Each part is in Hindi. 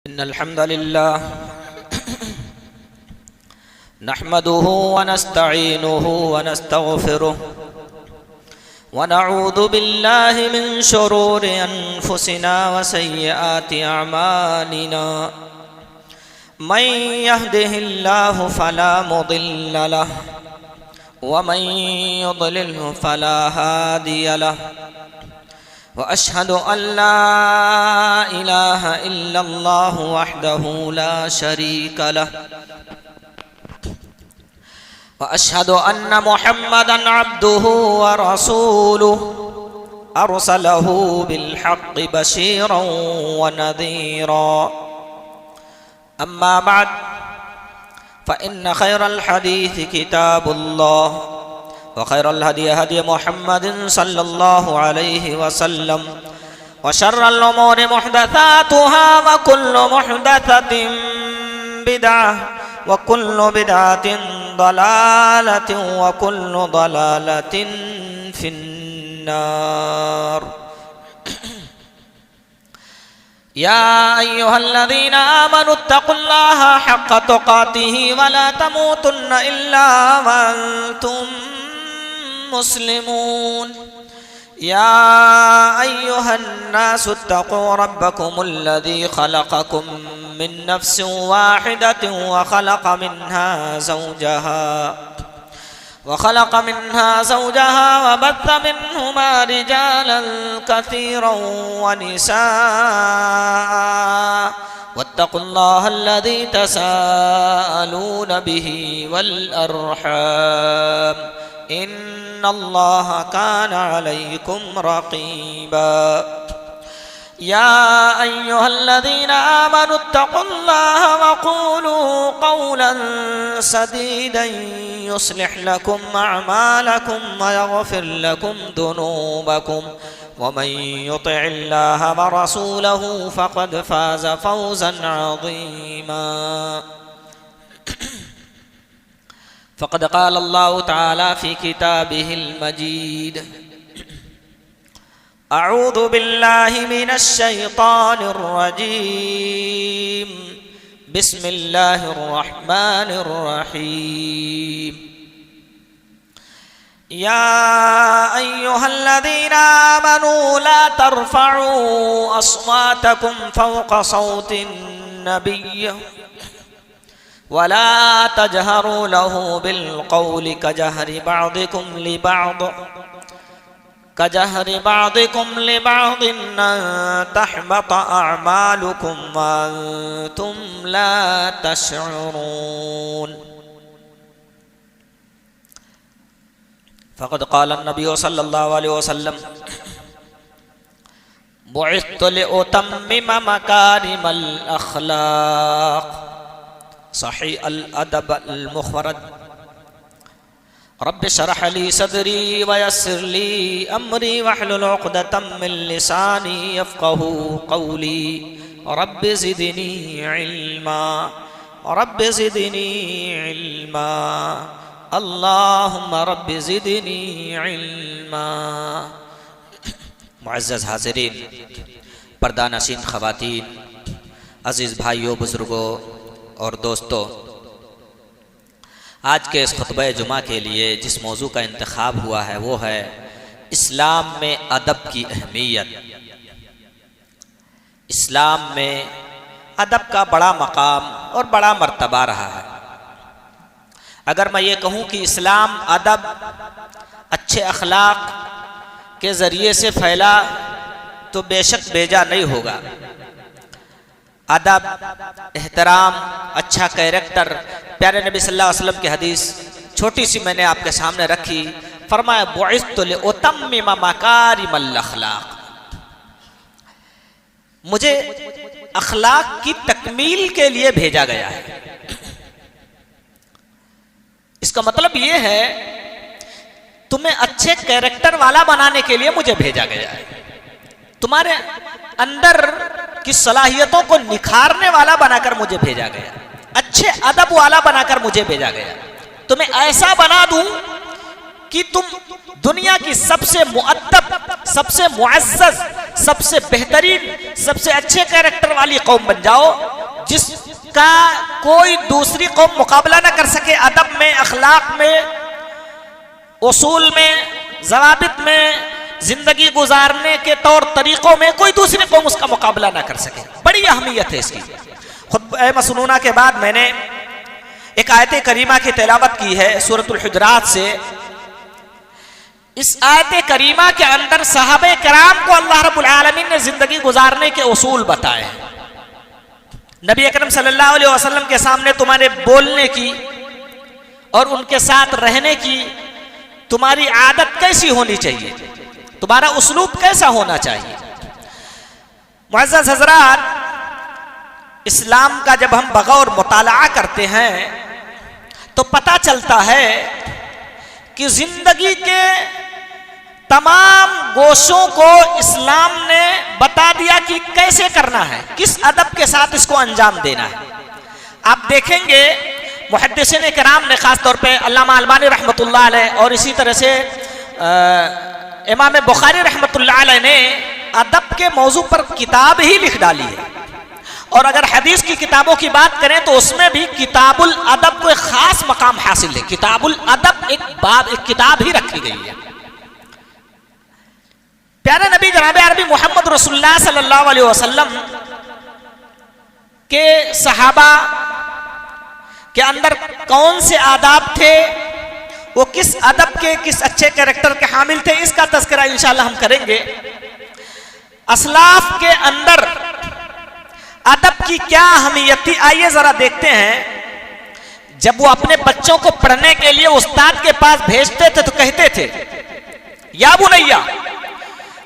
इन्नल हम्दुलिल्लाह नहमदुहु व नस्तईनुहु व नस्तगफिरुहु व नऊज़ु बिल्लाहि मिन शुरूरि अनफुसिना व सय्यिआति अअमालिना मन यहदिहिल्लाहु फला मुदिल्ल लहु व मन युद्लिल्हु फला हादिय लहु व अशहदु अल्ला इलाहा इल्लल्लाहु वहदहु ला शरीक लहु व अशहदु अन्न मुहम्मदन अब्दुहु व रसूलुहु अरसलहु बिल हक़्क़ि बशीरन व नज़ीरा अम्मा बाद फ़इन्न खैरल हदीस किताबुल्लाह व खैरल हदी हदी मुहम्मदिन सल्लल्लाहु अलैहि वसल्लम व शर्रल उमूरि मुहदसातुहा व कुल्लु मुहदसतिन बिदअह व कुल्लु बिदअतिन दलालतिन व कुल्लु दलालतिन फिन्नार। या अय्युहल्लज़ीना आमनुत्तक़ुल्लाहा हक़्क़ तुक़ातिही व ला तमूतुन्न इल्ला व अंतुम मुस्लिमून। या अय्युहन्नासुत्तक़ू रब्बकुमुल्लज़ी ख़लक़कुम मिन नफ्सिन वाहिदतिन व ख़लक़ मिन्हा ज़ौजहा व बत्थ मिन्हुमा रिजालन कसीरन व निसाअ वत्तक़ुल्लाहल्लज़ी तसाअलून बिही वल अर्हाम इन्नल्लाहा काना अलैकुम रक़ीबा। या अय्युहल्लज़ीना आमनुत्तक़ुल्लाहा व क़ूलू क़ौलन सदीदन युस्लिह लकुम अअमालकुम व यग़फ़िर लकुम दुनूबकुम व मन युतिइल्लाहा व रसूलहु फ़क़द फ़ाज़ फ़ौज़न अज़ीमा। फ़क़द क़ाल अल्लाहु तआला फ़ी किताबिहिल मजीद अऊज़ु बिल्लाहि मिनश शैतानिर रजीम बिस्मिल्लाहिर रहमानिर रहीम। या अय्युहल्लज़ीना आमनू ला तर्फ़अू अस्वातकुम फ़ौक़ सौतिन नबिय्य वला तजहरू लहू बिलक़ौलि कजहरि बादिकुम लिबादिन अन तहबत अअमालुकुम व अंतुम ला तशऊरून। फ़क़द क़ाल नबी सल्लल्लाहु अलैहि वसल्लम बुइस्तु लिउतम्मिम मकारिमल अख़लाक़ सही अल अदब अल मुफ़रद। रब्बि शरह ली सदरी व यस्सिर ली अमरी वहलुल उक़दतम मिन लिसानी यफ़क़हू क़ौली रब्बि ज़िदनी इल्मा रब्बि ज़िदनी इल्मा अल्लाहुम्मा रब्बि ज़िदनी इल्मा। मुअज़्ज़ज़ हाज़िरीन, पर्दानशीन ख़वातीन, अज़ीज़ भाइयों, बुज़ुर्गों और दोस्तों, आज के इस खुतबे जुमा के लिए जिस मौजू का इंतखाब हुआ है वो है इस्लाम में अदब की अहमियत। इस्लाम में अदब का बड़ा मकाम और बड़ा मर्तबा रहा है। अगर मैं ये कहूँ कि इस्लाम अदब, अच्छे अखलाक के ज़रिए से फैला तो बेशक बेजा नहीं होगा। अदब, एहतराम, अच्छा कैरेक्टर, प्यारे नबी सल्लल्लाहु अलैहि वसल्लम की हदीस छोटी सी मैंने आपके सामने रखी। फरमाया बुइस्तु लिउतम्मिम मकारिमल अख़लाक़, मुझे अखलाक की तकमील के लिए भेजा गया है। इसका मतलब ये है तुम्हें अच्छे कैरेक्टर वाला बनाने के लिए मुझे भेजा गया है, तुम्हारे अंदर की सलाहियतों को निखारने वाला बनाकर मुझे भेजा गया, अच्छे अदब वाला बनाकर मुझे भेजा गया। तुम्हें ऐसा बना दूं कि तुम दुनिया की सबसे मुअद्दब, सबसे मुअज़्ज़ज़, सबसे बेहतरीन, सबसे अच्छे कैरेक्टर वाली कौम बन जाओ जिसका कोई दूसरी कौम मुकाबला ना कर सके, अदब में, अखलाक में, उसूल में, ज़वाबित में, जिंदगी गुजारने के तौर तरीकों में कोई दूसरी कौम उसका मुकाबला ना कर सके। बड़ी अहमियत है इसकी। खुतबा मसनूना के बाद मैंने एक आयत करीमा की तिलावत की है सूरतुल हुजरात से। इस आयत करीमा के अंदर सहाबे कराम को अल्लाह रब्बुल आलमीन ने जिंदगी गुजारने के उसूल बताए हैं। नबी अकरम सल्लल्लाहु अलैहि वसल्लम के सामने तुम्हारे बोलने की और उनके साथ रहने की तुम्हारी आदत कैसी होनी चाहिए, तुम्हारा उसलूब कैसा होना चाहिए। मुअज़्ज़ज़ हज़रात, इस्लाम का जब हम बगौर मुताला करते हैं तो पता चलता है कि जिंदगी के तमाम गोशों को इस्लाम ने बता दिया कि कैसे करना है, किस अदब के साथ इसको अंजाम देना है। आप देखेंगे मुहद्दिसीन किराम ने खास तौर पे अल्लामा अलबानी रहमतुल्लाह अलैह और इसी तरह से इमाम बुखारी रहमतुल्लाह अलैह ने अदब के मौजू पर किताब ही लिख डाली है। और अगर हदीस की किताबों की बात करें तो उसमें भी किताबुल अदब को एक खास मकाम हासिल है। किताबुल अदब एक किताब ही रखी गई है। प्यारे नबी जनाब अरबी मोहम्मद रसूलुल्लाह सल्लल्लाहु अलैहि वसल्लम के सहाबा के अंदर कौन से आदाब थे, वो किस अदब के, किस अच्छे कैरेक्टर के हामिल थे, इसका तज़किरा इंशाअल्लाह हम करेंगे। असलाफ के अंदर अदब की क्या अहमियत थी, आइए जरा देखते हैं। जब वो अपने बच्चों को पढ़ने के लिए उस्ताद के पास भेजते थे तो कहते थे, या बुनैया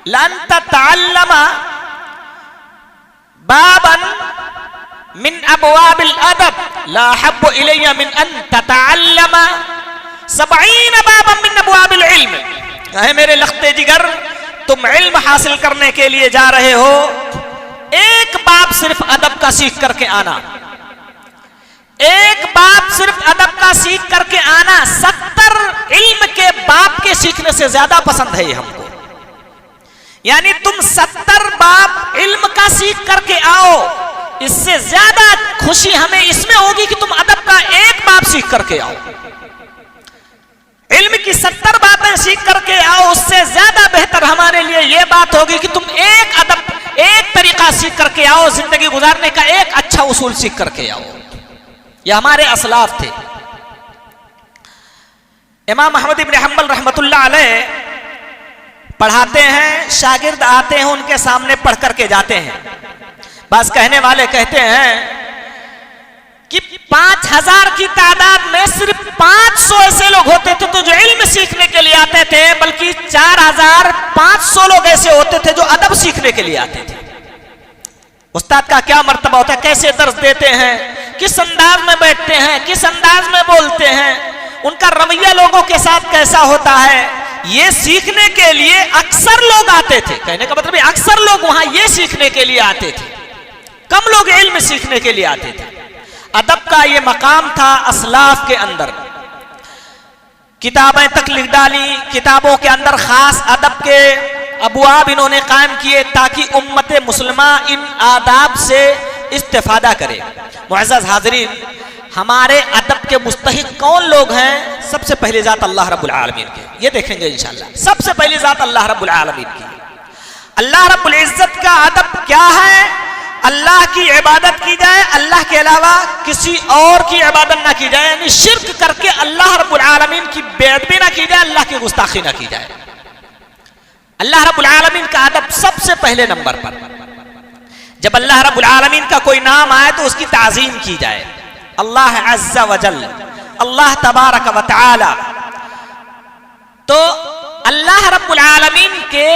लन ततअल्लमा बाबन मिन अबवाबिल अदब ला हब्बु इलैया मिन अन ततअल्लमा 70 बाबन मिन अबवाबिल इल्म। है मेरे लख्ते जिगर, तुम इल्म हासिल करने के लिए जा रहे हो, एक बाप सिर्फ अदब का सीख करके आना, एक बाप सिर्फ अदब का सीख करके आना 70 इल्म के बाप के सीखने से ज्यादा पसंद है ये हमको। यानी तुम 70 बाप इल्म का सीख करके आओ, इससे ज्यादा खुशी हमें इसमें होगी कि तुम अदब का एक बाप सीख करके आओ। इल्म की 70 बातें सीख करके आओ, उससे ज्यादा बेहतर हमारे लिए यह बात होगी कि तुम एक अदब, एक तरीका सीख करके आओ, जिंदगी गुजारने का एक अच्छा उसूल सीख करके आओ। यह हमारे असलाफ थे। इमाम अहमद इब्न हंबल रहमतुल्लाह अलैह पढ़ाते हैं, शागिर्द आते हैं उनके सामने पढ़ करके जाते हैं। बस कहने वाले कहते हैं कि 5000 की तादाद में सिर्फ 500 ऐसे लोग होते थे तो जो इल्म सीखने के लिए आते थे, बल्कि 4500 लोग ऐसे होते थे जो अदब सीखने के लिए आते थे। उस्ताद का क्या मर्तबा होता है, कैसे दर्स देते हैं, किस अंदाज में बैठते हैं, किस अंदाज में बोलते हैं, उनका रवैया लोगों के साथ कैसा होता है, ये सीखने के लिए अक्सर लोग आते थे। कहने का मतलब अक्सर लोग वहां ये सीखने के लिए आते थे, कम लोग इल्म सीखने के लिए आते थे। अदब का ये मकाम था असलाफ के अंदर। किताबें तक लिख डाली, किताबों के अंदर खास अदब के अबवाब इन्होंने कायम किए ताकि उम्मत मुस्लिमा इन आदाब से इस्तेफादा करे। मुअज़्ज़ज़ हाज़रीन, हमारे अदब के मुस्तहिक कौन लोग हैं? सबसे पहली जात अल्लाह रब्बुल आलमीन के, ये देखेंगे इंशाअल्लाह। सबसे पहली जात अल्लाह रब्बुल आलमीन की। अल्लाह रब्बुल इज्जत का अदब क्या है? अल्लाह की इबादत की जाए, अल्लाह के अलावा किसी और की इबादत ना की जाए, यानी शिर्क करके अल्लाह रब्बुल आलमीन की बेअदबी ना की जाए, अल्लाह की गुस्ताखी ना की जाए। अल्लाह रब्बुल आलमीन का अदब सबसे पहले नंबर पर। जब अल्लाह रब्बुल आलमीन का कोई नाम आए तो उसकी ताज़ीम की जाए। अल्लाह अज़्ज़ा व जल, अल्लाह तबारक व तआला। तो अल्लाह रब्बुल आलमीन के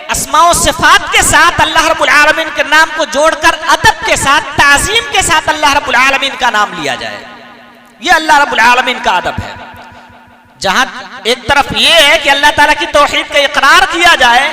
अस्मा व सिफात के साथ अल्लाह रब्बुल आलमीन के नाम को जोड़कर अदब के साथ, ताज़ीम के साथ अल्लाह रब्बुल आलमीन का नाम लिया जाए, यह अल्लाह रब्बुल आलमीन का अदब है। जहां एक तरफ यह है कि अल्लाह ताला की तौहीद का इकरार किया जाए,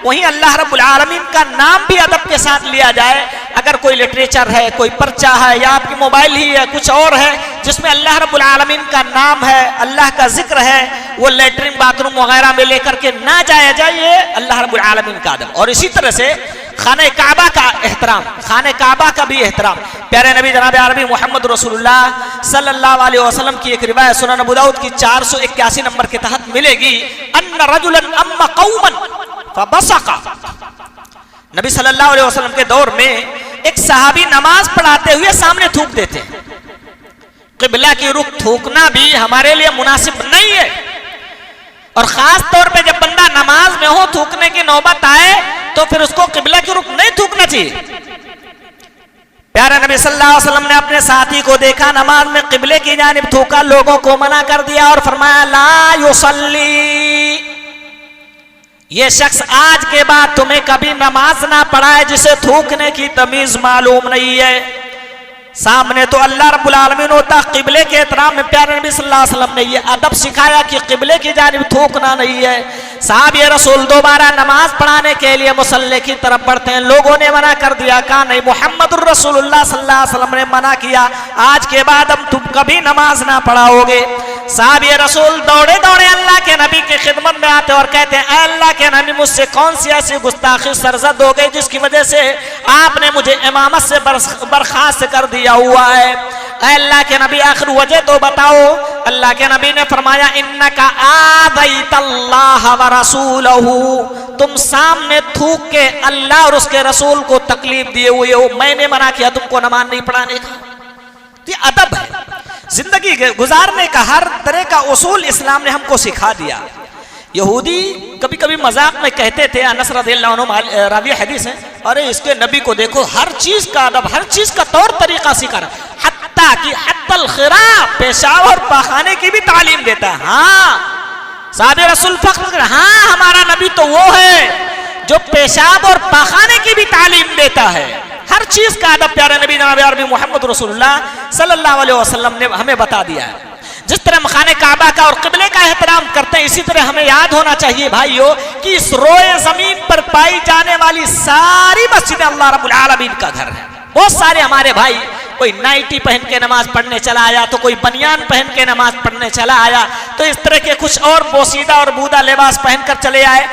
वहीं अल्लाह रब्बुल आलमीन का नाम भी अदब के साथ लिया जाए। अगर कोई लिटरेचर है, कोई पर्चा है, या आपकी मोबाइल ही है, कुछ और है जिसमें अल्लाह रब्बुल आलमीन का नाम है, अल्लाह का जिक्र है, वो लेटरिन बाथरूम वगैरह में लेकर के ना जाया जाए, ये अल्लाह रब्बुल आलमीन का अदब। और इसी तरह से खाने काबा का एहतराम, खाने काबा का भी एहतराम। प्यारे नबी जनाब अरबी मोहम्मद रसूलुल्लाह सल्लल्लाहु अलैहि वसल्लम की एक रिवायत सुनन अबू दाऊद की 481 नंबर के तहत मिलेगी, अन्ना रजुलन अम्मा कौमन फबसका। नबी सल्लल्लाहु अलैहि वसल्लम के दौर में एक सहाबी नमाज पढ़ाते हुए सामने थूक देते। किबला की रुख थूकना भी हमारे लिए मुनासिब नहीं है, और खास तौर पे जब बंदा नमाज में हो थूकने की नौबत आए तो फिर उसको किबला की रुख नहीं थूकना चाहिए। प्यारे नबी सल्लल्लाहु अलैहि वसल्लम ने अपने साथी को देखा नमाज में किबले की जानिब थूका, लोगों को मना कर दिया और फरमाया ला युसल्ली, ये शख्स आज के बाद तुम्हें कभी नमाज ना पढ़ाए जिसे थूकने की तमीज मालूम नहीं है। सामने तो अल्लाह रब्बुल आलमीन होता, किबले के एहतराम में प्यारे नबी सल्लल्लाहु अलैहि वसल्लम ने ये अदब सिखाया कि किबले की जानिब थूकना नहीं है। साहब ये रसूल दोबारा नमाज पढ़ाने के लिए मुसल्ले की तरफ बढ़ते हैं, लोगों ने मना कर दिया, कहा नहीं, मुहम्मदुर रसूलुल्लाह सल्लल्लाहु अलैहि वसल्लम ने मना किया, आज के बाद अब तुम कभी नमाज ना पढ़ाओगे। साहब ये रसूल दौड़े दौड़े अल्लाह के नबी की खिदमत में आते और कहते हैं अल्लाह के नबी, मुझसे कौन सी ऐसी गुस्ताखी सरजद हो गई जिसकी वजह से आपने मुझे इमामत से बर्खास्त कर दिया हुआ है। अल्लाह के नबी आखिर वजह तो बताओ। अल्लाह के नबी ने फरमाया इन्नका आदैतल्लाह व रसूलहू, तुम सामने थूक के अल्लाह और उसके रसूल को तकलीफ दिए हुए हो, मैंने मना किया तुमको नमाज नहीं पढ़ाने का। ये अदब है, जिंदगी गुजारने का हर तरह का उसूल इस्लाम ने हमको सिखा दिया। यहूदी कभी कभी मजाक में कहते थे, अनस रज़ियल्लाहु अन्हु रावी हदीस है, अरे इसके नबी को देखो हर चीज का अदब, हर चीज का तौर तरीका सिखा रहा, हत्ता कि हत्तल खिरा, पेशाब और पाखाने की भी तालीम देता है। हाँ साहब रसूल फख्र, हाँ हमारा नबी तो वो है जो पेशाब और पाखाने की भी तालीम देता है। हर चीज का अदब प्यारे नबी जनाब अरबी मोहम्मद रसूलुल्लाह सल्लल्लाहु अलैहि वसल्लम ने हमें बता दिया है। जिस तरह हम खाने काबा का और किबले का एहतराम करते हैं, इसी तरह हमें याद होना चाहिए भाइयों कि इस रोए जमीन पर पाई जाने वाली सारी मस्जिदें अल्लाह रब्बुल आलमीन का घर है। बहुत सारे हमारे भाई, कोई नाइटी पहन के नमाज पढ़ने चला आया, तो कोई बनियान पहन के नमाज पढ़ने चला आया, तो इस तरह के कुछ और बोसीदा और बूदा लिबास पहनकर चले आए।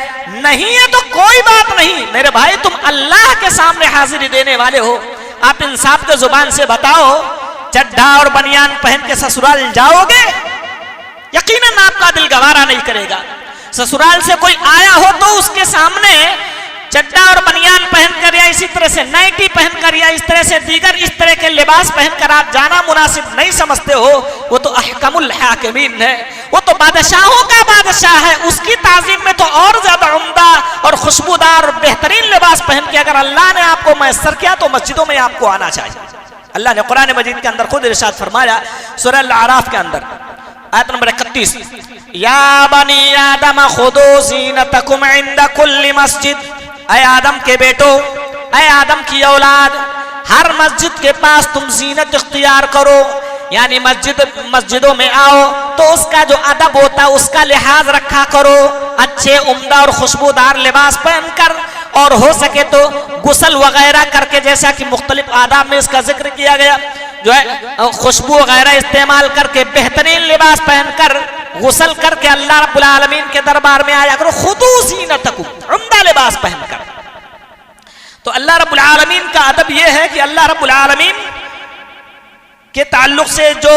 नहीं है तो कोई बात नहीं मेरे भाई, तुम अल्लाह के सामने हाजिरी देने वाले हो, आप इंसाफ के जुबान से बताओ, चड्ढा और बनियान पहन के ससुराल जाओगे? यकीनन आपका दिल गवारा नहीं करेगा। ससुराल से कोई आया हो तो उसके सामने चड्ढा और बनियान पहनकर या इसी तरह से नाइटी पहनकर या इस तरह से दीगर इस तरह के लिबास पहनकर आप जाना मुनासिब नहीं समझते हो। वो तो अहकमुल हाकिमीन है, वो तो बादशाहों का बादशाह है, उसकी ताजीम में तो और ज्यादा उम्दा और खुशबूदार और बेहतरीन लिबास पहन के अगर अल्लाह ने आपको मैसर किया तो मस्जिदों में आपको आना चाहिए। अल्लाह ने कुरान मजीद के अंदर खुद इरशाद फरमाया सूरह अल-आराफ के अंदर आयत नंबर 31, या बनी आदम खुदू ज़ीनतकुम इंदा कुल्ली मस्जिद, ऐ आदम के बेटो, ऐ आदम की औलाद, हर मस्जिद के पास तुम जीनत इख्तियार करो, यानी मस्जिदों में आओ तो उसका जो अदब होता है उसका लिहाज रखा करो, अच्छे उम्दा और खुशबूदार लिबास पहनकर, और हो सके तो गुसल वगैरह करके, जैसा कि मुख्तलिफ आदाब में इसका जिक्र किया गया, जो है खुशबू वगैरह इस्तेमाल करके बेहतरीन लिबास पहनकर गुसल करके अल्लाह रब्बुल आलमीन के दरबार में आया करो, खुदू ज़ीनतकुम, उम्दा लिबास पहनकर। तो अल्लाह रब्बुल आलमीन का अदब यह है कि अल्लाह रब्बुल आलमीन के ताल्लुक से जो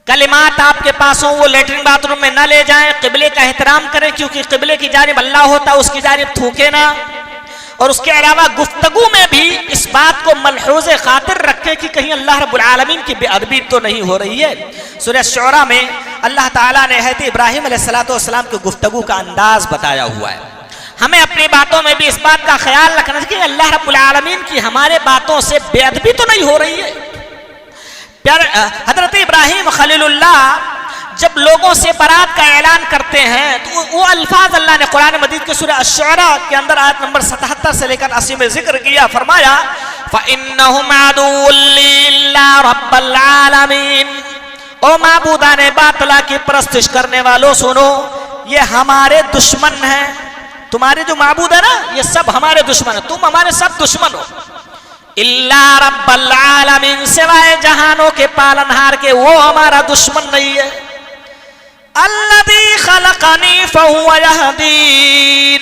कलिमात आपके पास हो वो लेटरिन बाथरूम में न ले जाएं, किबले का एहतराम करें, क्योंकि किबले की जानिब अल्लाह होता है, उसकी जानिब थूके ना। और उसके अलावा गुफ्तगू में भी इस बात को मलहूज़ खातिर रखें कि कहीं अल्लाह रब्बुल आलमीन की बेअदबी तो नहीं हो रही है। सूरह शुरा में अल्लाह ताला ने हज़रत इब्राहीम अलैहिस्सलाम की गुफ्तगू का अंदाज बताया हुआ है। हमें अपनी बातों में भी इस बात का ख्याल रखना चाहिए कि अल्लाह रब्बुल आलमीन की हमारे बातों से बेअदबी तो नहीं हो रही है। प्यारे हजरत इब्राहीम खलीलुल्लाह जब लोगों से बरात का ऐलान करते हैं तो वो अल्फाज अल्लाह ने कुरान मजीद के सूरह अश-शुअरा के अंदर आयत नंबर 77 से लेकर 80 में जिक्र किया। फरमाया फ़इन्नहुम अदुव्वुल्लिल्ला रब्बिल आलमीन, ओ माबूदाने बातिला की परस्तिश करने वालों सुनो, ये हमारे दुश्मन हैं। तुम्हारे जो माबूद है ना ये सब हमारे दुश्मन है, तुम हमारे सब दुश्मन हो। इल्ला रब्बिल आलमीन, सिवाय जहानों के पालनहार के, वो हमारा दुश्मन नहीं है। अल्लज़ी खलक़नी फहुव यहदीन,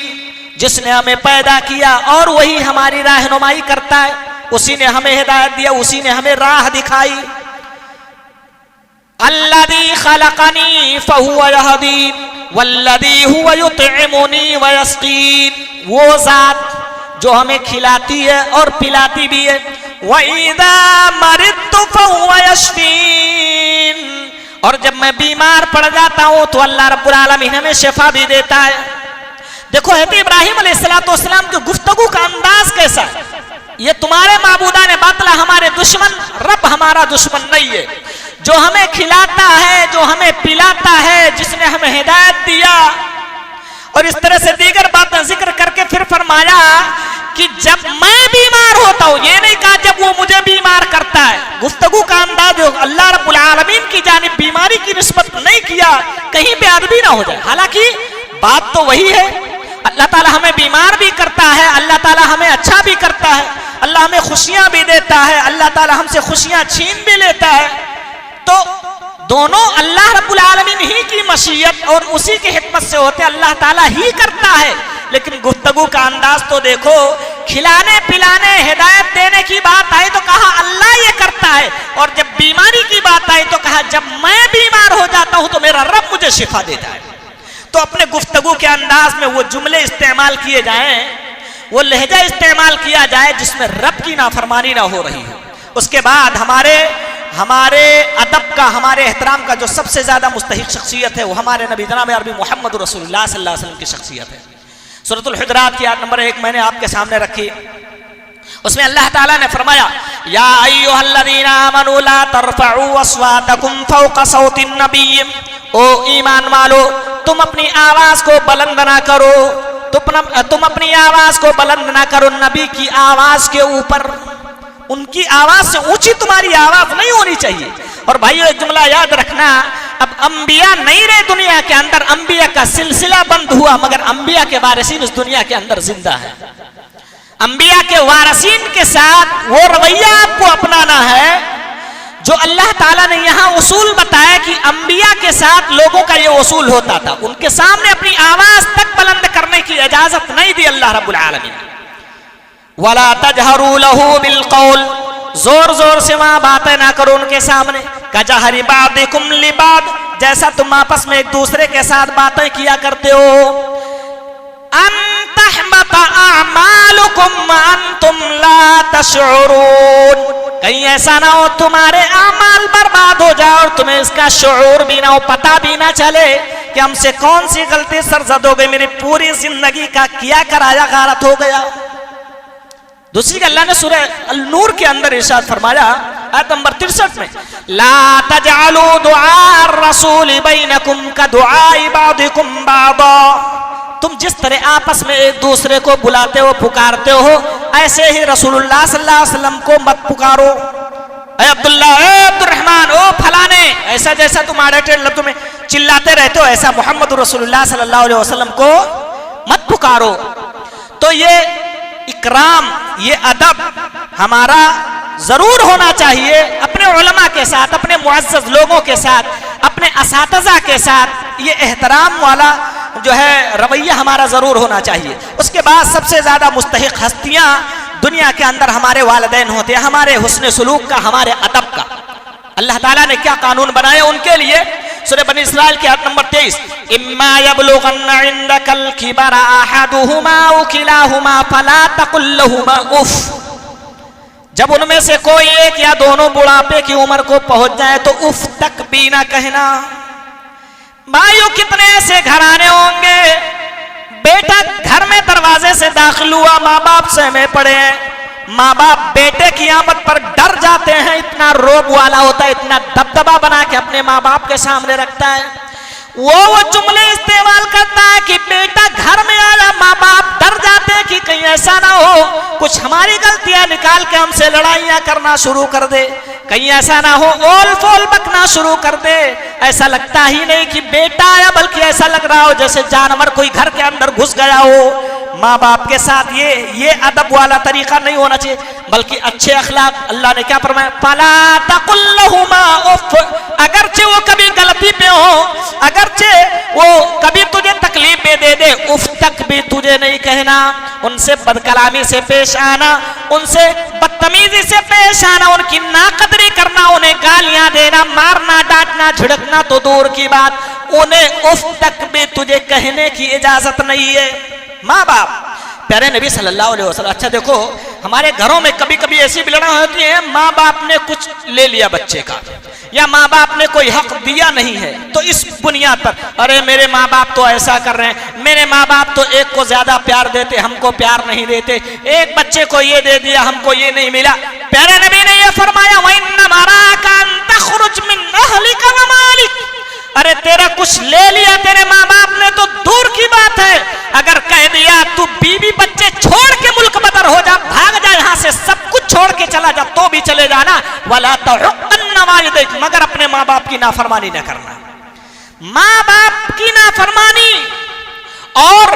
जिसने हमें पैदा किया और वही हमारी रहनुमाई करता है, उसी ने हमें हिदायत दिया, उसी ने हमें राह दिखाई। अल्लज़ी खलक़नी फहुव यहदीन वल्लज़ी हुव युतइमुनी व यस्कीन, वो जात जो हमें खिलाती है और पिलाती भी है। व इज़ा मरिदतु फहुव यशफीन, और जब मैं बीमार पड़ जाता हूं तो अल्लाह रब्बुल आलमीन हमें शिफा भी देता है। देखो हज़रत इब्राहीम अलैहिस्सलाम की गुफ्तगू का अंदाज कैसा है। ये तुम्हारे माबूदा ने बातला हमारे दुश्मन, रब हमारा दुश्मन नहीं है। जो हमें खिलाता है, जो हमें पिलाता है, जिसने हमें हिदायत दिया। और इस तरह से दीगर बातें जिक्र करके फिर फरमाया कि जब मैं बीमार होता हूं, ये नहीं कहा जब वो मुझे बीमार करता है। गुफ्तगू का अंदाज अल्लाह रब्बुल आलमीन की जानिब बीमारी की निस्बत नहीं किया, कहीं पे अदबी ना हो जाए। हालांकि बात तो वही है, अल्लाह ताला हमें बीमार भी करता है, अल्लाह ताला हमें अच्छा भी करता है, अल्लाह हमें खुशियां भी देता है, अल्लाह ताला हमसे खुशियां छीन भी लेता है। तो दोनों अल्लाह रब्बुल आलमीन ही की मशीयत और उसी की हिकमत से होते, अल्लाह ताला ही करता है। लेकिन गुफ्तगू का अंदाज तो देखो, खिलाने पिलाने हिदायत देने की बात आई तो कहा अल्लाह ये करता है, और जब बीमारी की बात आई तो कहा जब मैं बीमार हो जाता हूं तो मेरा रब मुझे शिफा देता है। तो अपने गुफ्तगू के अंदाज में वो जुमले इस्तेमाल किए जाएं, वो लहजा इस्तेमाल किया जाए जिसमें रब की नाफरमानी ना हो रही हो। उसके बाद हमारे अदब का, हमारे एहतराम का जो सबसे ज्यादा मुस्तहिक शख्सियत है वो हमारे नबी जनाब अरबी मोहम्मद रसूलुल्लाह सल्लल्लाहु अलैहि वसल्लम की शख्सियत है। सूरतुल हुजरात की आयत नंबर 1 मैंने आपके सामने रखी। उसमें अल्लाह ताला ने फरमाया, या अय्युहल्लज़ीना आमनू ला तरफअू अस्वातकुम फौqa सौतिन नबी, ओ ईमान वालो तुम अपनी आवाज को बुलंद ना करो, तुम अपनी आवाज को बुलंद ना करो नबी की आवाज के ऊपर। उनकी आवाज से ऊंची तुम्हारी आवाज नहीं होनी चाहिए। और भाइयों एक जुमला याद रखना, अब अंबिया नहीं रहे दुनिया के अंदर, अंबिया का सिलसिला बंद हुआ, मगर अंबिया के वारिसीन इस दुनिया के अंदर जिंदा है। अंबिया के वारिसीन के साथ वो रवैया आपको अपनाना है जो अल्लाह ताला ने यहाँ उसूल बताया कि अंबिया के साथ लोगों का ये उसूल होता था। उनके सामने अपनी आवाज तक बुलंद करने की इजाजत नहीं दी अल्लाह रब्बुल आलमीन। वला तजहरू लहू बिल कौल, जोर जोर से वहां बातें ना करो उनके सामने। कजहरी बादिकुम लिबाद, जैसा तुम आपस में एक दूसरे के साथ बातें किया करते हो। अन तहबता अमालुकुम अंतुम ला तशउरून, कहीं ऐसा ना हो तुम्हारे आमाल बर्बाद हो जाए और तुम्हें इसका शऊर भी ना हो, पता भी ना चले कि हमसे कौन सी गलती सरजद हो गई, मेरी पूरी जिंदगी का किया कराया गारत हो गया। दूसरी अल्लाह ने सूरह अल-नूर के अंदर इरशाद फरमाया आयत नंबर 63 में, ला तजअलू दुआ रसूल बैनकुम का दुआई बादिकुम बादा, तुम जिस तरह आपस में एक दूसरे को बुलाते हो पुकारते हो ऐसे ही रसूलुल्लाह सल्लल्लाहु अलैहि वसल्लम को मत पुकारो। ए अब्दुल्ला, ए अब्दुर्रहमान, ओ फलाने, ऐसा जैसा तुम आड़े लफ्ज़ों में चिल्लाते रहते हो ऐसा मोहम्मद रसूलुल्लाह सल्लल्लाहु अलैहि वसल्लम को मत पुकारो। तो ये इकराम, ये अदब हमारा जरूर होना चाहिए अपने उलमा के साथ, अपने मुअज़्ज़ज़ लोगों के साथ, अपने असातिज़ा के साथ। ये एहतराम वाला जो है रवैया हमारा जरूर होना चाहिए। उसके बाद सबसे ज्यादा मुस्तहिक हस्तियां दुनिया के अंदर हमारे वालिदैन होते हैं, हमारे हुस्न सुलूक का, हमारे अदब का। अल्लाह ताला ने क्या कानून बनाए उनके लिए। सूरह बनी इस्राइल की आयत नंबर 23, इम्मा यबलुगन्ना इंदकल किबरा अहदुहुमा औ किलाहुमा फला तकुल लहुमा उफ, जब उनमें से कोई एक या दोनों बुढ़ापे की उम्र को पहुंच जाए तो उफ तक भी ना कहना। भाइयों कितने ऐसे घराने होंगे, बेटा घर में दरवाजे से दाखिल हुआ, माँ बाप सहमे पड़े हैं, माँ बाप बेटे की आमद पर डर जाते हैं, इतना रोब वाला होता है, इतना दबदबा बना के अपने माँ बाप के सामने रखता है। वो जुमले इस्तेमाल करता है कि बेटा घर में आया, माँ बाप डर जाते हैं कि कहीं ऐसा ना हो कुछ हमारी गलतियां निकाल के हमसे लड़ाइयां करना शुरू कर दे, कहीं ऐसा ना हो ओल फोल बकना शुरू कर दे। ऐसा लगता ही नहीं कि बेटा आया, बल्कि ऐसा लग रहा हो जैसे जानवर कोई घर के अंदर घुस गया हो। माँ बाप के साथ ये अदब वाला तरीका नहीं होना चाहिए, बल्कि अच्छे अखलाक। अल्लाह ने क्या फरमाया, फला तकुल लहुमा उफ, अगरचे वो कभी गलती पे हो, अगरचे वो कभी तुझे तकलीफ दे दे, उफ तक भी भी तुझे नहीं कहना, उनसे बदकलामी से पेश आना, उनसे बदतमीजी से पेश आना, उनकी नाकदरी करना, उन्हें गालियां देना, मारना, डांटना, झिड़कना तो दूर की बात, उन्हें उफ तक भी तुझे कहने की इजाजत नहीं है। माँ बाप, प्यारे नबी सल्लल्लाहु अलैहि वसल्लम, अच्छा देखो हमारे घरों में कभी कभी ऐसी भी लड़ाई होती है, माँ बाप ने कुछ ले लिया बच्चे का, या माँ बाप ने कोई हक दिया नहीं है, तो इस बुनियाद पर अरे मेरे माँ बाप तो ऐसा कर रहे हैं, मेरे माँ बाप तो एक को ज्यादा प्यार देते, हमको प्यार नहीं देते, एक बच्चे को ये दे दिया, हमको ये नहीं मिला। प्यारे नबी ने ये फरमाया, अरे तेरा कुछ ले लिया तेरे माँ बाप ने तो दूर की बात है, अगर कह दिया तू बीवी बच्चे छोड़ के मुल्क बदर हो जा, भाग जा यहाँ से, सब कुछ छोड़ के चला जा, तो भी चले जाना, वला तउक़्क़न्ना वालिदैक, मगर अपने माँ बाप की नाफरमानी न करना। माँ बाप की नाफरमानी और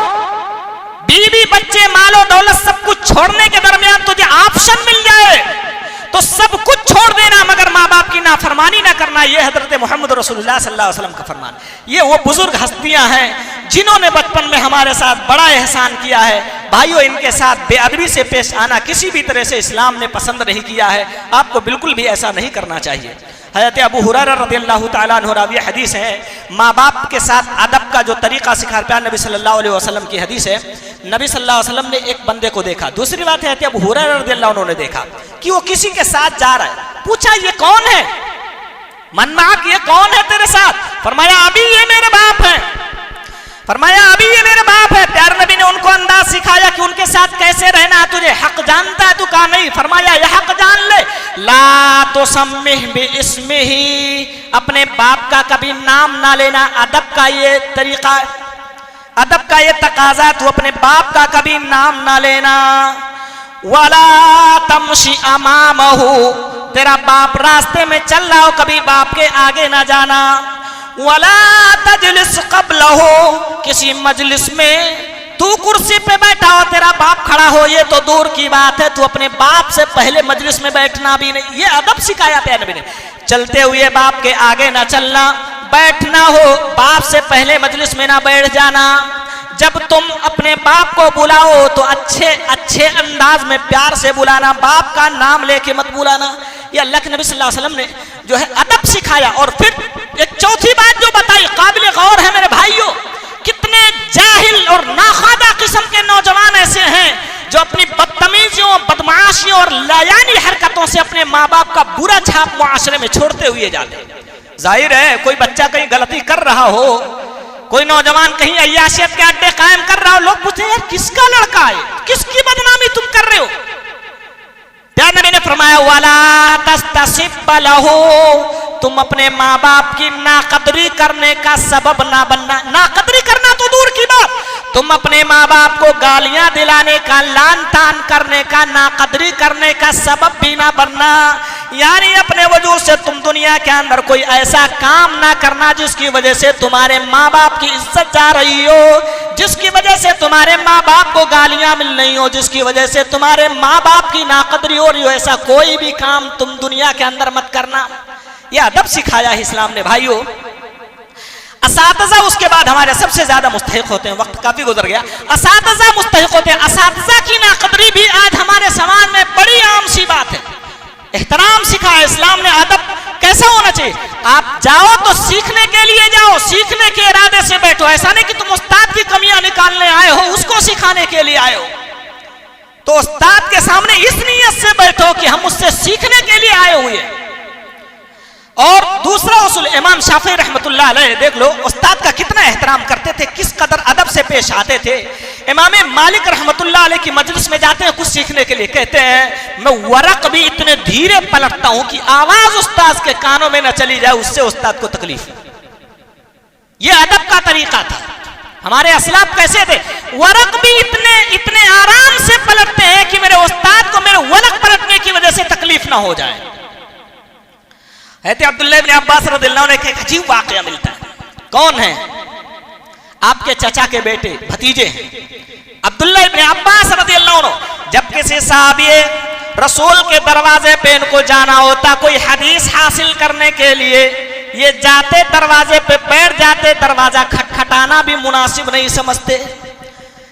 बीवी बच्चे मालो दौलत सब कुछ छोड़ने के दरमियान तुझे ऑप्शन मिल जाए तो सब कुछ छोड़ देना, मगर माँ बाप की नाफरमानी ना करना। ये हजरत मोहम्मद रसूलुल्लाह सल्लल्लाहु अलैहि वसल्लम का फरमान। ये वो बुजुर्ग हस्तियां हैं जिन्होंने बचपन में हमारे साथ बड़ा एहसान किया है। भाइयों, इनके साथ बेअदबी से पेश आना किसी भी तरह से इस्लाम ने पसंद नहीं किया है, आपको बिल्कुल भी ऐसा नहीं करना चाहिए। हज़रत अबू हुरैरा रज़ियल्लाहु ताला अन्हु रावी हदीस है, माँ बाप के साथ अदब का जो तरीका सिखा प्यार नबी सल्लल्लाहु अलैहि वसल्लम की हदीस है। नबी सल्लल्लाहु अलैहि वसल्लम ने एक बंदे को देखा। दूसरी बात है अबू हुरैरा रज़ियल्लाहु अन्हु ने देखा कि वो किसी के साथ जा रहा है। पूछा ये कौन है? मनमाक ये कौन है तेरे साथ? फरमाया अभी ये मेरे बाप है। फरमाया अभी ये मेरे बाप है। प्यार नबी ने उनको अंदाज सिखाया कि उनके साथ कैसे रहना। तुझे हक जानता है? तू कहा नहीं। फरमाया यह हक जान ले, ला तो सम्मिह बिस्मिही, अपने बाप का कभी नाम ना लेना। अदब का ये तरीका, अदब का ये तकाजा, तू अपने बाप का कभी नाम ना लेना। वला तमशी अमामहू, तेरा बाप रास्ते में चल रहा हो कभी बाप के आगे ना जाना। वला तजलिस क़ब्लहू, किसी मजलिस में तू कुर्सी पे बैठा हो तेरा बाप खड़ा हो ये तो दूर की बात है, तू अपने बाप से पहले मजलिस में बैठना भी नहीं। ये अदब सिखाया प्यारे नबी ने। चलते हुए बाप के आगे ना चलना, बैठना हो बाप से पहले मजलिस में ना बैठ जाना। जब तुम अपने बाप को बुलाओ तो अच्छे अच्छे अंदाज में प्यार से बुलाना, बाप का नाम लेके मत बुलाना। ये अल्लाह के नबी सल्लल्लाहु अलैहि वसल्लम ने जो है अदब सिखाया। और फिर एक चौथी बात जो बताई, काबिल गौर है मेरे भाइयों। कितने जाहिल और नाखादा किस्म के नौजवान ऐसे हैं जो अपनी बदतमीजियों, बदमाशियों और लायानी हरकतों से अपने माँ बाप का बुरा छाप मुआशरे में छोड़ते हुए जाते हैं। जाहिर है कोई बच्चा कहीं गलती कर रहा हो, कोई नौजवान कहीं अय्याशियत के अड्डे कायम कर रहा हो, लोग पूछते हैं यार किसका लड़का है, किसकी बदनामी तुम कर रहे हो? प्यार नबी ने फरमाया वाला तस्तसिब लहू, तुम अपने माँ बाप की नाकदरी करने का सबब ना बनना। नाकदरी करना तो दूर की बात, तुम अपने माँ बाप को गालियां दिलाने का, लान तान करने का, नाकदरी करने का सबब भी ना बनना। यानी अपने वजूद से तुम दुनिया के अंदर कोई ऐसा काम ना करना जिसकी वजह से तुम्हारे माँ बाप की इज्जत जा रही हो, जिसकी वजह से तुम्हारे माँ बाप को गालियां मिल रही हो, जिसकी वजह से तुम्हारे माँ बाप की नाकदरी हो रही हो। ऐसा कोई भी काम तुम दुनिया के अंदर मत करना। यह अदब सिखाया है इस्लाम ने। भाइयों, असातिज़ा उसके बाद हमारे सबसे ज्यादा मुस्तहिक होते हैं। वक्त काफी गुजर गया। असातिज़ा मुस्तहिक होते हैं। असातिज़ा की नाकदरी भी आज हमारे समाज में बड़ी आम सी बात है। एहतराम सिखाया इस्लाम ने। अदब कैसा होना चाहिए? आप जाओ तो सीखने के लिए जाओ, सीखने के इरादे से बैठो। ऐसा नहीं कि तुम उस्ताद की कमियां निकालने आए हो, उसको सिखाने के लिए आए हो। तो उस्ताद के सामने इस नीयत से बैठो कि हम उससे सीखने के लिए आए हुए। और दूसरा उसूल, इमाम शाफी रहमतुल्लाह अलैह, देख लो उस्ताद का कितना एहतराम करते थे, किस कदर अदब से पेश आते थे। इमाम मालिक रहमतुल्लाह अलैह की मजलिस में जाते हैं कुछ सीखने के लिए, कहते हैं मैं वरक भी इतने धीरे पलटता हूं कि आवाज उस्ताद के कानों में न चली जाए, उससे उस्ताद को तकलीफ। यह अदब का तरीका था। हमारे असलाफ कैसे थे? वरक भी इतने आराम से पलटते हैं कि मेरे उस्ताद को मेरे वरक पलटने की वजह से तकलीफ ना हो जाए। अब्दुल्लाह इब्न अब्बास रज़ियल्लाहु अन्हु का एक अजीब वाकया मिलता है। कौन है? आपके चचा के बेटे, भतीजे हैं अब्दुल्लाह इब्न अब्बास रज़ियल्लाहु अन्हु। जब किसी साहबी रसूल के दरवाजे पे इनको जाना होता कोई हदीस हासिल करने के लिए, ये जाते दरवाजे पे बैठ जाते, दरवाजा खटखटाना भी मुनासिब नहीं समझते।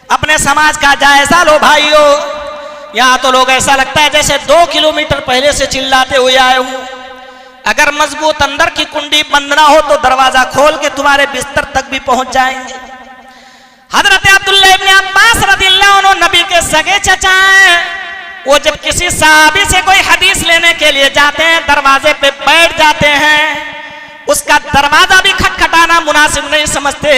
अपने समाज का जायजा लो भाइयों। यहाँ तो लोग ऐसा लगता है जैसे 2 किलोमीटर पहले से चिल्लाते हुए आए हूं। अगर मजबूत अंदर की कुंडी बंद ना हो तो दरवाजा खोल के तुम्हारे बिस्तर तक भी पहुंच जाएंगे। हजरत अब्दुल्लाह इब्न अब्बास रदियल्लाहु अन्हु नबी के सगे चचा हैं। वो जब किसी साहबी से कोई हदीस लेने के लिए जाते हैं, दरवाजे पे बैठ जाते हैं, उसका दरवाजा भी खटखटाना मुनासिब नहीं समझते।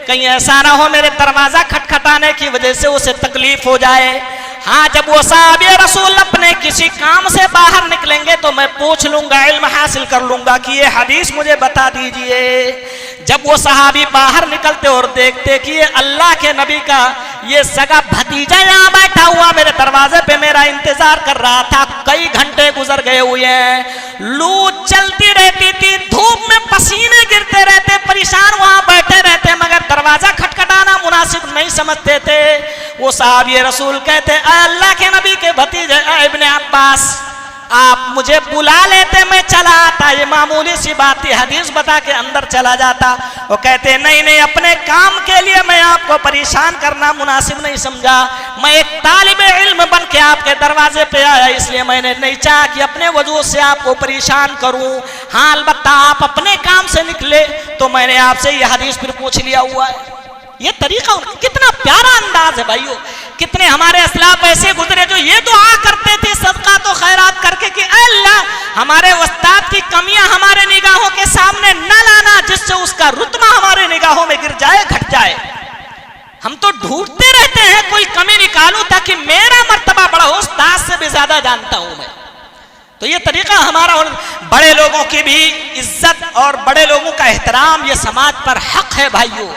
कहीं ऐसा ना हो मेरे दरवाजा खटखटाने की वजह से उसे तकलीफ हो जाए। हाँ, जब वो साहबी रसूल अपने किसी काम से बाहर निकलेंगे तो मैं पूछ लूंगा, इल्म हासिल कर लूंगा कि ये हदीस मुझे बता दीजिए। जब वो सहाबी बाहर निकलते और देखते कि ये अल्लाह के नबी का ये सगा भतीजा यहाँ बैठा हुआ मेरे दरवाजे पे मेरा इंतजार कर रहा था, कई घंटे गुजर गए हुए हैं, लू चलती रहती थी, धूप में पसीने गिरते रहते, परेशान वहां बैठे रहते, मगर दरवाजा खटखटाना मुनासिब नहीं समझते थे। वो साहबी रसूल कहते, अल्लाह के नबी के भतीजे इब्ने अब्बास, आप मुझे बुला लेते, मैं चला आता, ये मामूली सी बात थी, हदीस बता के अंदर चला जाता। वो कहते नहीं नहीं, अपने काम के लिए मैं आपको परेशान करना मुनासिब नहीं समझा, मैं एक तालिबे इल्म बन के आपके दरवाजे पे आया, इसलिए मैंने नहीं चाहा कि अपने वजूद से आपको परेशान करूं। हाँ, अलबत्ता आप अपने काम से निकले तो मैंने आपसे ये हदीस फिर पूछ लिया हुआ है। ये तरीका, कितना प्यारा अंदाज है भाइयों। कितने हमारे असलाफ ऐसे गुजरे जो ये दुआ करते थे सदका तो खैरात करके कि अल्लाह हमारे उस्ताद की कमियां हमारे निगाहों के सामने न लाना, जिससे उसका रुतबा हमारे निगाहों में गिर जाए, घट जाए। हम तो ढूंढते रहते हैं कोई कमी निकालूं ताकि मेरा मर्तबा बड़ा हो, उस्ताद से भी ज्यादा जानता हूं मैं। तो ये तरीका हमारा, और बड़े लोगों की भी इज्जत और बड़े लोगों का एहतराम ये समाज पर हक है भाइयों।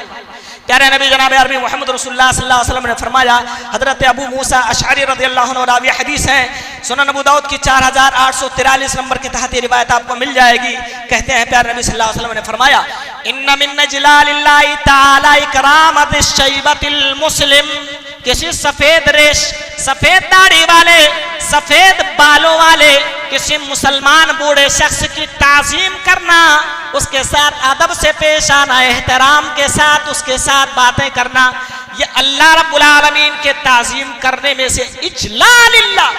प्यारे नबी जनाब अरबी मोहम्मद रसूलुल्लाह सल्लल्लाहु अलैहि वसल्लम ने फरमाया, हजरत अबू मूसा अशअरी रदियल्लाहु अन्हु रावी हदीस है, सुनन अबू दाऊद की 4843 नंबर के तहत ये रिवायत आपको मिल जाएगी। कहते हैं प्यारे नबी सल्लल्लाहु अलैहि वसल्लम ने फरमाया, इन्ना मिन जलालिल्लाहि तआला इकरामतिश शैबतिल मुस्लिम, किसी सफेद रेश, सफेद दाढ़ी वाले, सफेद बालों वाले किसी मुसलमान बूढ़े शख्स की ताजीम करना, उसके साथ अदब से पेश आना, एहतराम के साथ उसके साथ बातें करना, ये अल्लाह रब्बुल आलमीन के ताजीम करने में से इजलालिल्लाह।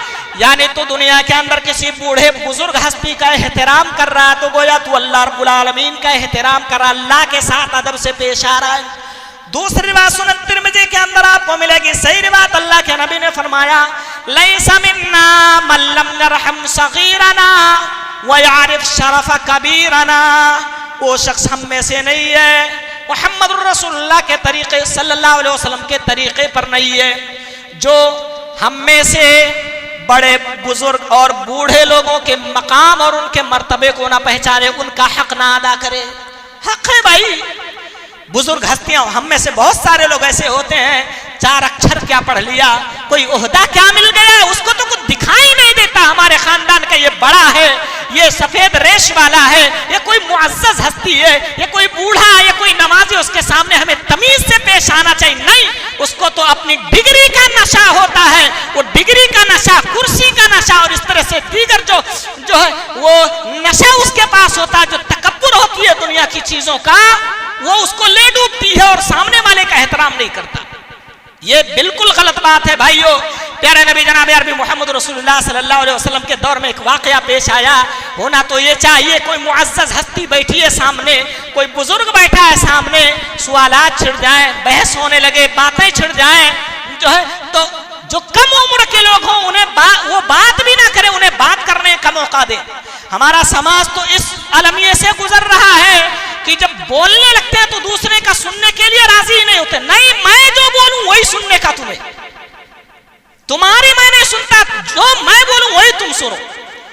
यानी तो दुनिया के अंदर किसी बूढ़े बुजुर्ग हस्ती का एहतराम कर रहा है तो गोया तू अल्लाह रब्बुल आलमीन का एहतराम कर रहा, अल्लाह के साथ अदब से पेश आ रहा है। दूसरी रिवायत सुनन तिरमिज़ी के अंदर आपको मिलेगी, सही रिवायत, अल्लाह के नबी ने फरमाया, लैसा मिन्ना मन लम यरहम सगीरना व यारिफ शरफ कबीरना, वो शख्स हम में से नहीं है, मुहम्मद रसूलुल्लाह के तरीके सल्लल्लाहु अलैहि वसल्लम के तरीके पर नहीं है, जो हम में से बड़े बुजुर्ग और बूढ़े लोगों के मकाम और उनके मर्तबे को ना पहचाने, उनका हक ना अदा करे। हक है भाई, बुजुर्ग हस्तियां, हम में से बहुत सारे लोग ऐसे होते हैं, 4 अक्षर क्या पढ़ लिया, कोई ओहदा क्या मिल गया, उसको तो कुछ दिखाई नहीं देता, हमारे खानदान का ये बड़ा है, ये सफेद रेश वाला है, ये कोई मुअज़्ज़ज़ हस्ती है, ये कोई बूढ़ा है, ये कोई नमाजी, उसके सामने हमें तमीज से पेश आना चाहिए। नहीं, उसको तो अपनी डिग्री का नशा होता है, वो डिग्री का नशा, कुर्सी का नशा और इस तरह से दीगर जो है वो नशा उसके पास होता है, जो तकब्बुर होती है दुनिया की चीजों का, वो उसको ले डूबती है और सामने वाले का एहतराम नहीं करता। ये बिल्कुल गलत बात है भाइयों। प्यारे नबी जनाब अरबी मोहम्मद रसूलुल्लाह सल्लल्लाहु अलैहि वसल्लम के दौर में एक वाकया पेश आया, होना तो ये चाहिए, कोई मुअज़्ज़ज़ हस्ती बैठी है सामने, कोई बुजुर्ग बैठा है सामने, सवालात छिड़ जाए, बहस होने लगे, बातें छिड़ जाए, जो है तो जो कम उम्र के लोग हों उन्हें वो बात भी ना करें, उन्हें बात करने का मौका दें। हमारा समाज तो इस अलमिये से गुजर रहा है कि जब बोलने लगते हैं तो दूसरे का सुनने के लिए राजी नहीं होते। नहीं, मैं जो बोलूं वही सुनने का तुम्हें, तुम्हारी मैं नहीं सुनता, जो मैं बोलूं वही तुम सुनो,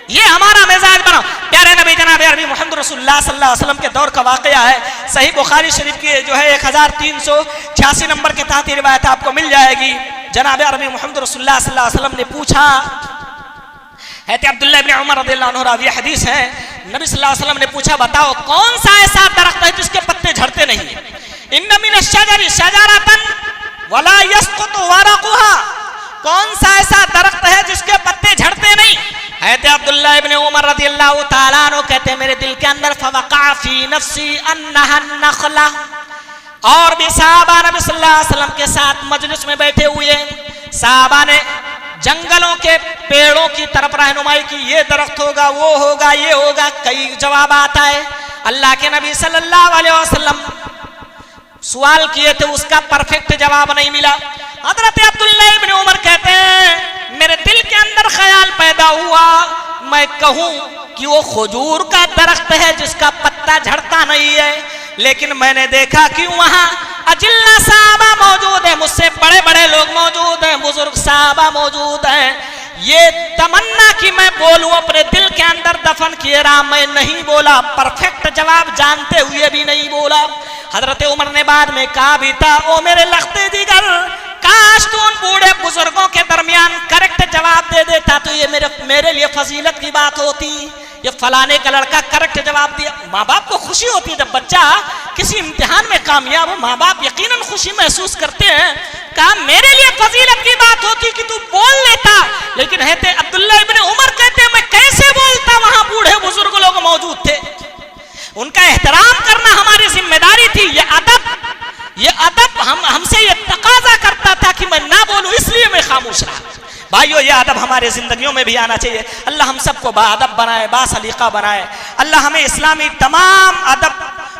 ये हमारा मिजाज बनाओ। प्यारे नबी जनाब अरबी मोहम्मद रसूलुल्लाह सल्लल्लाहु अलैहि वसल्लम के दौर का वाकया है, सही बुखारी शरीफ की जो है 1386 नंबर के तहत रिवायत आपको मिल जाएगी। जनाब अरबी मोहम्मद रसूलुल्लाह सल्लल्लाहु अलैहि वसल्लम ने पूछा, है अब्दुल्लाह इब्न उमर रदियल्लाहु अन्हु रावी हदीस है, नबी सल्लल्लाहु अलैहि वसल्लम ने पूछा, बताओ कौन सा ऐसा दरख्त है जिसके पत्ते झड़ते नहीं है? इन्न मिन अश-शजरि शजरतन वला यस्कुतु वरक़ुहा, कौन सा ऐसा दरख्त है जिसके पत्ते झड़ते नहीं? है अब्दुल्लाह इब्न उमर रदियल्लाहु ताला अन्हु कहते, मेरे दिल के अंदर फवक़अ फ़ी नफ़्सी अन्नहा नख़ला, और भी सहाबा नबी सल्लल्लाहु अलैहि वसल्लम के साथ मजलिस में बैठे हुए, सहाबा ने जंगलों के पेड़ों की तरफ रहनुमाई की, ये दरख्त होगा, वो होगा, ये होगा, कई जवाब आता है। अल्लाह के नबी सल्लल्लाहु अलैहि वसल्लम सवाल किए थे, उसका परफेक्ट जवाब नहीं मिला। हजरत अब्दुल्लाह इब्न उमर कहते हैं मेरे दिल के अंदर ख्याल पैदा हुआ, मैं कहूं कि वो खजूर का दरख्त है जिसका पत्ता झड़ता नहीं है, लेकिन मैंने देखा कि वहां अजिल्ला साहबा मौजूद है, मुझसे बड़े बड़े लोग मौजूद हैं, बुजुर्ग साहबा मौजूद हैं। ये तमन्ना कि मैं बोलूं अपने दिल के अंदर दफन किए रहा, मैं नहीं बोला, परफेक्ट जवाब जानते हुए भी नहीं बोला। हजरत उमर ने बाद में कहा भी था, ओ मेरे लख्ते जिगर, काश तू उन बूढ़े बुजुर्गों के दरमियान करेक्ट जवाब दे देता तो ये मेरे लिए फजीलत की बात होती। ये फलाने का लड़का करेक्ट जवाब दिया। माँ बाप को खुशी होती है जब बच्चा किसी इम्तिहान में कामयाब हो, माँ बाप यकीनन खुशी महसूस करते हैं। कहा मेरे लिए फजीलत की बात होती कि तू बोल लेता, लेकिन है अब्दुल्ला इब्न उमर कहते मैं कैसे बोलता, वहां बूढ़े बुजुर्ग लोग मौजूद थे, उनका एहतराम करना हमारी जिम्मेदारी थी। ये अदब हमसे ये तकाजा करता था कि मैं ना बोलूं, इसलिए मैं खामोश रहा। भाइयों, ये अदब हमारे जिंदगियों में भी आना चाहिए। अल्लाह हम सबको बाअदब बनाए, बासलीका बनाए। अल्लाह हमें इस्लामी तमाम अदब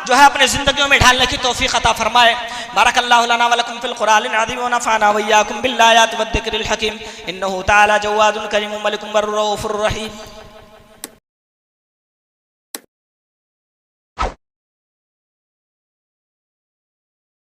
जो है अपने जिंदगियों में ढालने की तौफीक अता फरमाए। बारकल्लाहु लना व लकुम फिल कुरानिल अज़ीम व नफ़अना व इय्याकुम बिल आयाति वद दिक्रिल हकीम। इन्नहु तआला जव्वादुन करीमुम मलिकुम बर्रुर रऊफुर रहीम।